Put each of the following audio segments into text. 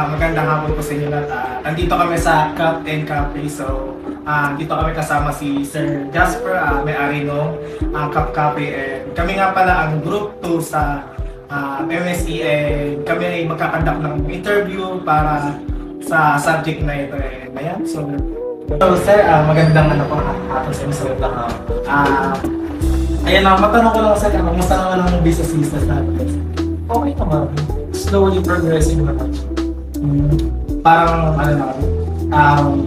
magandang hapon po sa inyo lahat. Nandito kami sa Cup and Cafe. So, dito kami kasama si Sir Jasper, may-ari ng Cup Cafe. And kami nga pala ang group 2 sa MSE, and kami ay magkakandak ng interview para sa subject na ito. And ayan, so sir, magandang hapon sa inyo. So, ayan, matanong ko lang sir, kumusta naman ang business natin? Okay naman. Slowly progressing naman. Parang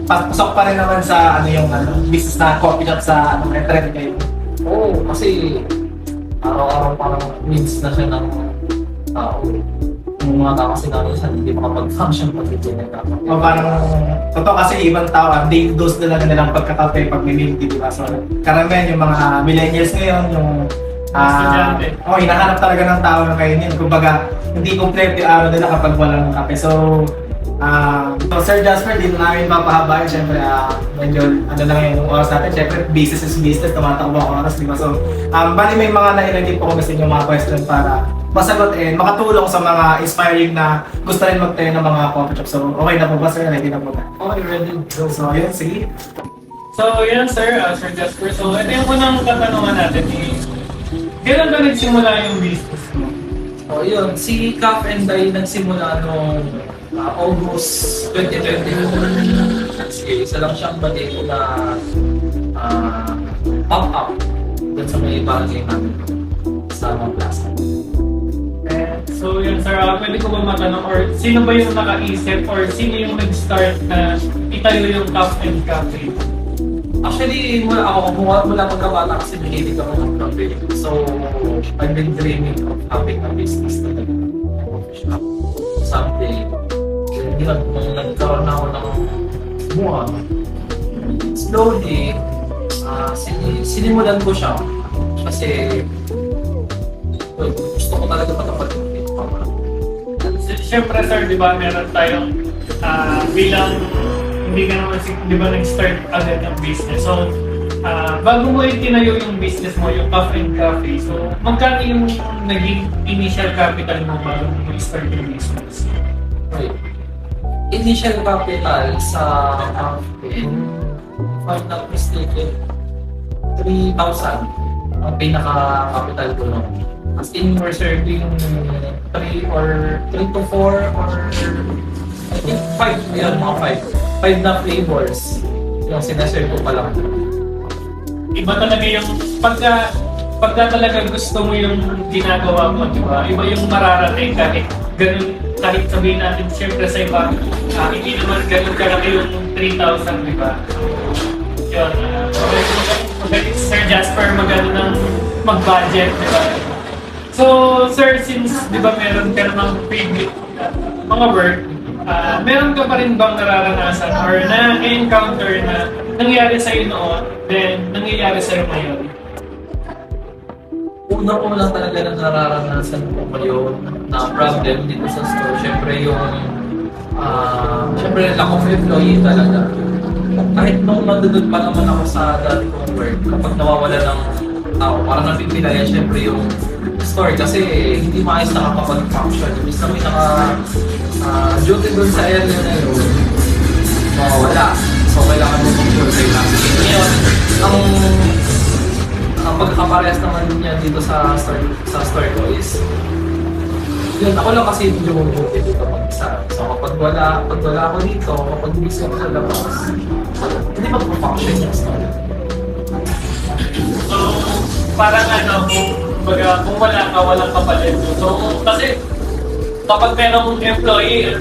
pasok pa rin naman sa yung business na coffee shop sa may trend kayo. Oo, kasi araw-araw parang needs na siya ng tao. Yung mga tao kasi namin siya hindi makapag-function pag hindi nagkakape. O parang, totoo kasi ibang tao, daily dose na lang nilang pagkakape pag minility, di ba? So, karamihan yung mga millennials ngayon, yung hinahanap talaga ng tao na kayo yun. Kumbaga, hindi complete yung araw nila kapag walang kape. So, Sir Jasper, di na namin papahabain. Siyempre, medyo lang yung oras natin. Siyempre, business is business, tumatakbo ang oras, di ba? So, bali may mga nailanggit po kami sa inyo mga question para masagot and makatulong sa mga inspiring na gusto rin magtayo ng mga coffee shop. So, okay na po ba, sir? Ready na po ba? Okay, ready. So, ayun, sige. So, yan sir, Sir Jasper. So, ito yung unang katanungan natin is, kailan ba nagsimula yung business mo? O yun, si Cup and Dye nagsimula noong August 2020. Sige, isa lang siyang batiko na pop-up doon sa may barangay namin sa Mount Plaza. So yun sir, pwede ko ba matanong or sino ba yung nakaisip or sino yung nag-start na itayo yung Cup and Cafe? Actually, mula pagkabata kasi mahilig ako ng cafe. So, I've been dreaming of having a business na coffee shop. Someday, nung nagkaroon ako ng buwan, slowly, sinimulan ko siya. Kasi, gusto ko talaga matapat yung Siyempre sir, di ba meron tayong bilang hindi ka naman, di ba, nag-start agad ng business. So, bago mo itinayo yung business mo, yung Cup and Cafe, so, magkano yung naging initial capital mo bago mo start yung business? Okay. Initial capital sa cafe, if I'm not mistaken, 3,000 ang pinaka-capital ko noon. As in, we're serving 3 to 4 or I think 5, yun, mga 5 na flavors yung sinaserve ko pa lang. Iba talaga yung pagka talaga gusto mo yung ginagawa mo, di ba? Iba yung mararating kahit ganun, kahit sabihin natin siyempre sa iba, hindi naman ganun kalaki yung 3,000, di ba? Yun, magaling Sir Jasper magano ng mag-budget, di ba? So, sir, since di ba meron ka namang favorite mga work, meron ka pa rin bang nararanasan or na-encounter na nangyari sa'yo noon, then nangyayari sa'yo ngayon? Unang-una talaga na nararanasan ko ngayon na problem dito sa store. Siyempre yung lack of employee talaga. Kahit nung nandun pa naman ako sa dati kong work, kapag nawawala ng tao, parang napipilayan siyempre yung store kasi hindi maayos nakakapag-function. Yung isa may duty doon sa area na yun, mawawala. So, kailangan mo mag-sure lang. Ngayon, ang pagkakaparehas naman niya dito sa store ko is, yun, ako lang kasi hindi yung duty dito mag-isa. So, kapag wala ako dito, kapag busy ako sa labas, hindi mag-function yung store. So, parang kung wala ka, walang kapalit. So, kasi kapag merong employee,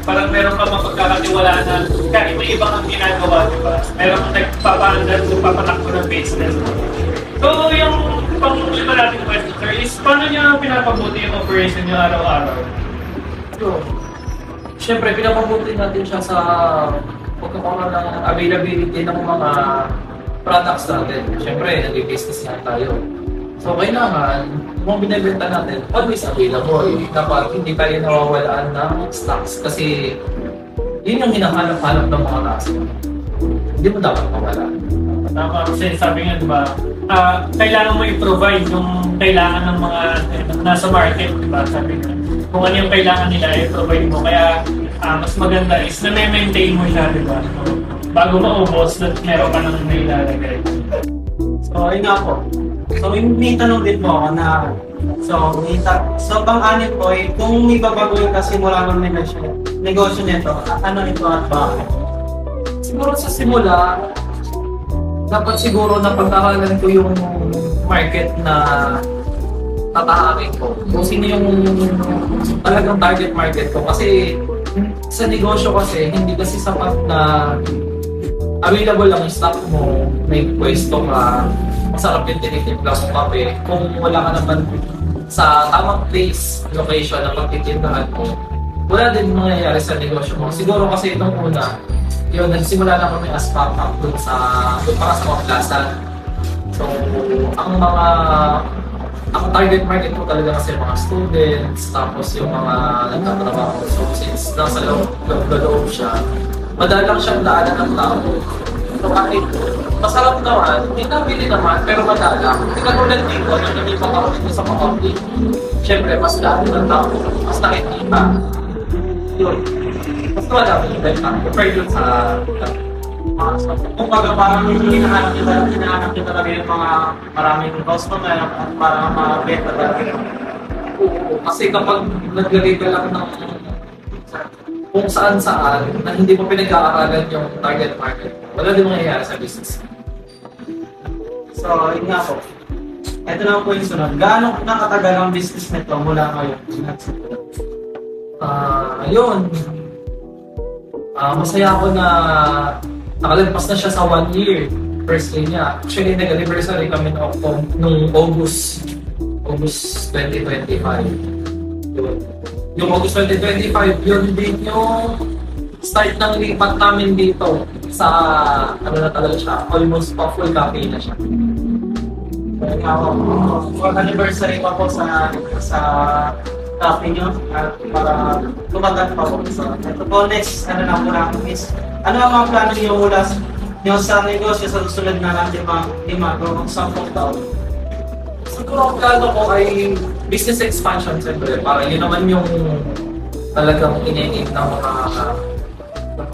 parang meron ka mapagkakatiwalaan na kahit may ibang ang ginagawa, di ba? Meron kang nagpapaandar kung papatakbo ng business. So, yung pang-lima natin question, sir, is paano niya pinapabuti yung operation niyo araw-araw? So, siyempre, pinapabuti natin siya sa pagkakaroon ng availability ng mga products natin. Siyempre, nag-business na tayo. So, kailangan, kung binibenta natin, always available. Dapat hindi tayo nawawalaan ng stocks kasi yun yung hinahanap-hanap ng mga customer. Hindi mo dapat mawala. Tama, kasi sabi nga, di ba, kailangan mo i-provide yung kailangan ng mga nasa market, di ba? Sabi nga, kung ano yung kailangan nila, i-provide mo. Kaya mas maganda is na-maintain mo siya, di ba? So, bago maubos, meron ka nang nailalagay. So, ayun nga po. So, may tanong din po ako na, so pang-anim po, kung may babaguhin ka simula ng negosyo nito, ano ito at bakit? Siguro sa simula, dapat siguro na pagkakalan ko yung market na tatahakin ko. Kung sino yung talagang target market ko. Kasi sa negosyo kasi, hindi kasi sapat na available lang yung stock mo, may pwesto ka, masarap yung tinitimpla mo kape. Kung wala ka naman sa tamang place, location na pagtitindahan mo, wala din mangyayari sa negosyo mo. Siguro kasi itong una, yun, nagsimula lang kami as pop-up dun para sa mga plaza. So, ang target market ko talaga kasi mga students, tapos yung mga nagtatrabaho. So, since nasa loob siya, madalang siyang daanan ng tao. So, kahit masarap naman, hindi nabili naman, pero madalang. Hindi ka tulad dito, na nalipat ako dito sa Makati. Siyempre, mas daanan ng tao, mas nakikita. Yun. Mas madami yung benta compared dun sa Kung baga parang hinahanap kita talaga yung mga maraming customer at para mabenta talaga. oo. Kasi kapag naglagay ka lang ng kung saan-saan na hindi mo pinag-aaralan yung target market, wala din mangyayari sa business. So, yun nga po. Ito na po yung sunod. Gaano nakatagal ang business nito mula ngayon? Ayun. Masaya ako na nakalagpas na siya sa 1 year. First day niya. Actually, nag-anniversary kami nung August 2025. Yun. Yung August 2025, yun din yung start ng lipat namin dito sa, ano na talaga siya, almost pa full cafe na siya. Yun nga po. Anniversary pa po sa cafe nyo at para tumagal pa po. So, ito po next, ano na po namin is, ano ang mga plano nyo mula nyo sa negosyo sa susunod na natin mga 10 taon? Siguro ang plano ko ay business expansion siyempre. Para yun naman yung talagang ine-aim ng mga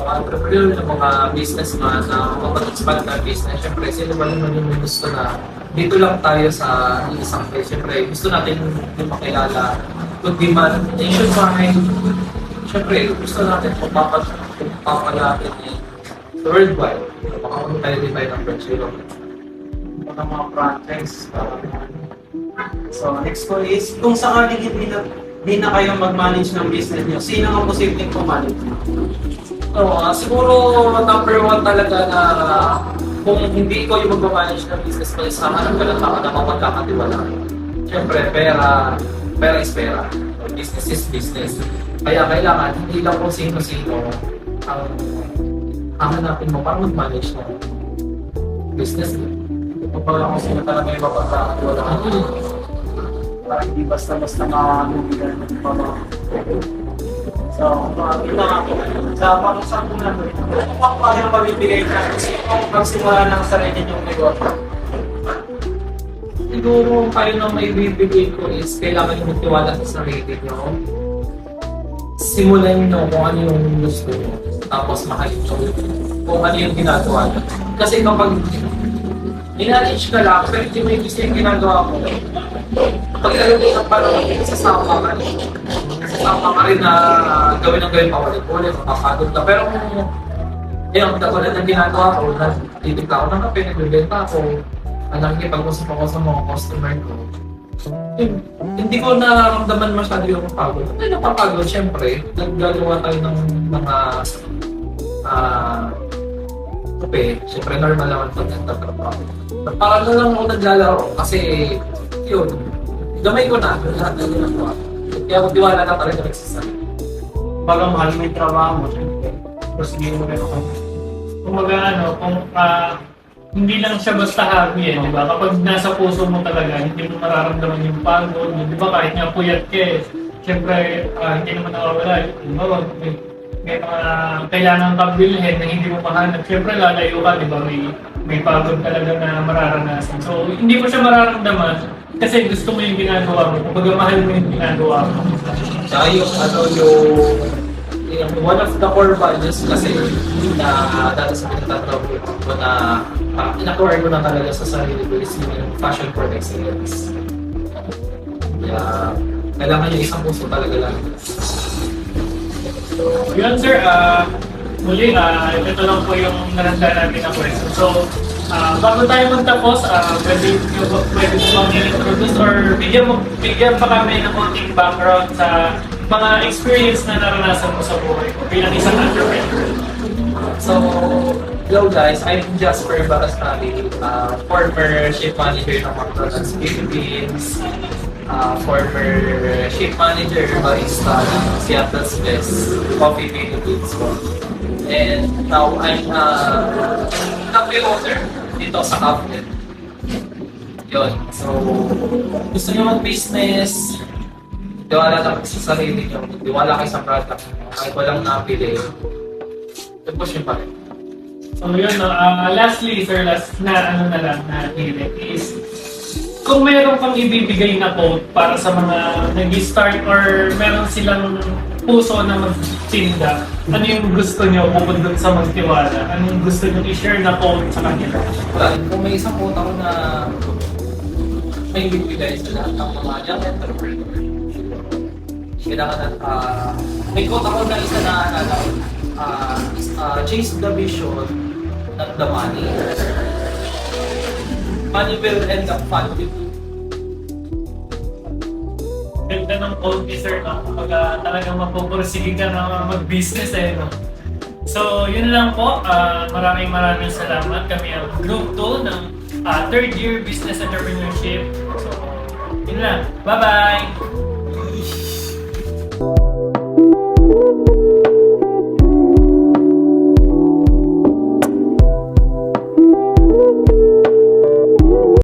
entrepreneur, ng mga businessman na mag-expand na business. Siyempre, sino ba naman yung gusto na dito lang tayo sa isang place. Siyempre, gusto natin yung makilala. Could be man nationwide. Siyempre, gusto natin papalapit worldwide. Makakunin tayo din tayo ng franchise. Mga franchise. So, next ko is, kung sakaling hindi na kayo mag-manage ng business nyo, sino ang posibleng pumanage? Siguro number 1 talaga na kung hindi ko yung mag-manage ng business mo, hanap ka ng tao na mapagkakatiwala. Siyempre, pera is pera. Business is business. Kaya kailangan, hindi lang kung sino-sino ang hanapin mo para mag-manage ng business mo. Kapag kung sino talaga yung mapagkakatiwala. Para hindi basta-basta makakulitan ng mga. So, ito nga po. Sa pang-usap po natin, ano pa pa yung mabibigay ka kung magsimula ng sarili niyong negosyo? Siguro kayo na may bibigay ko is kailangan yung magtiwala sa sarili nyo. Simulan nyo kung ano yung gusto nyo. Tapos mahalin nyo kung ano yung ginagawa nyo. Kasi kapag in-manage ka lang, pero hindi mo yung gusto yung ginagawa mo, pag talagang ang parang sasama ka rin. Sasama ka rin na gawin ang gawin paulit-ulit, mapapagod ka. Pero kung yung katulad ng ginagawa ko, natitigla ako ng kape, nagbibenta ako, nakikipag-usap ako sa mga customer ko. Hindi ko nararamdaman masyado yung pagod. Hindi napapagod, syempre. Naggagawa tayo ng mga kape. Syempre, normal naman pag nagtatrabaho. Parang na lang ako naglalaro kasi yun, gamay ko na lahat ng ginagawa. Kaya kung tiwala na talaga nagsasabi. Baga mahal mo yung trabaho mo, siyempre. Prosigin mo rin ako. Kumbaga kung hindi lang siya basta hobby di ba? Kapag nasa puso mo talaga, hindi mo mararamdaman yung pagod, di ba? Kahit nga puyat ka siyempre, hindi naman nawawala. May mga kailangan kang bilhin na hindi mo mahanap. Siyempre, lalayo ka, di ba? May pagod talaga na mararanasan. So, hindi mo siya mararamdaman kasi gusto mo yung ginagawa mo. Kumbaga, mahal mo yung ginagawa mo. Tsaka yung one of the core values kasi na dati sa pinagtatrabaho ko na in-acquire ko na talaga sa sarili ko is yung passion for excellence. Kaya kailangan yung isang puso talaga lang. Yun sir, muli, ito lang po yung naranda natin na question. So, bago tayo magtapos, pwede mo bang i-introduce or bigyan pa kami ng konting background sa mga experience na naranasan mo sa buhay mo bilang isang entrepreneur. So, hello guys, I'm Jasper Barastali, former shift manager ng McDonald's Philippines, former shift manager barista ng Seattle's Best Coffee Philippines po. And now I'm cafe owner dito sa cafe. Yun. So, gusto nyo mag-business, tiwala lang sa sarili nyo, tiwala kayo sa product, kahit walang napili, push nyo pa rin. So yun, lastly sir, last na ano na lang na hirit is kung meron kang ibibigay na quote para sa mga nag-start or meron silang puso na magtinda, ano yung gusto nyo bukod dun sa magtiwala? Ano yung gusto nyo i-share na quote sa kanila? Well, kung may isang quote ako na may bibigay sa lahat ng mga young entrepreneur, kailangan may quote ako na isa na naalala ko, chase the vision, not the money. Money will end up fun with you. Ganda ng quote ni sir, no? Kapag talagang mapupursige ka na mag-business eh, no? So, yun lang po. Maraming salamat. Kami ang Group 2 ng third year business entrepreneurship. So, yun lang. Bye-bye!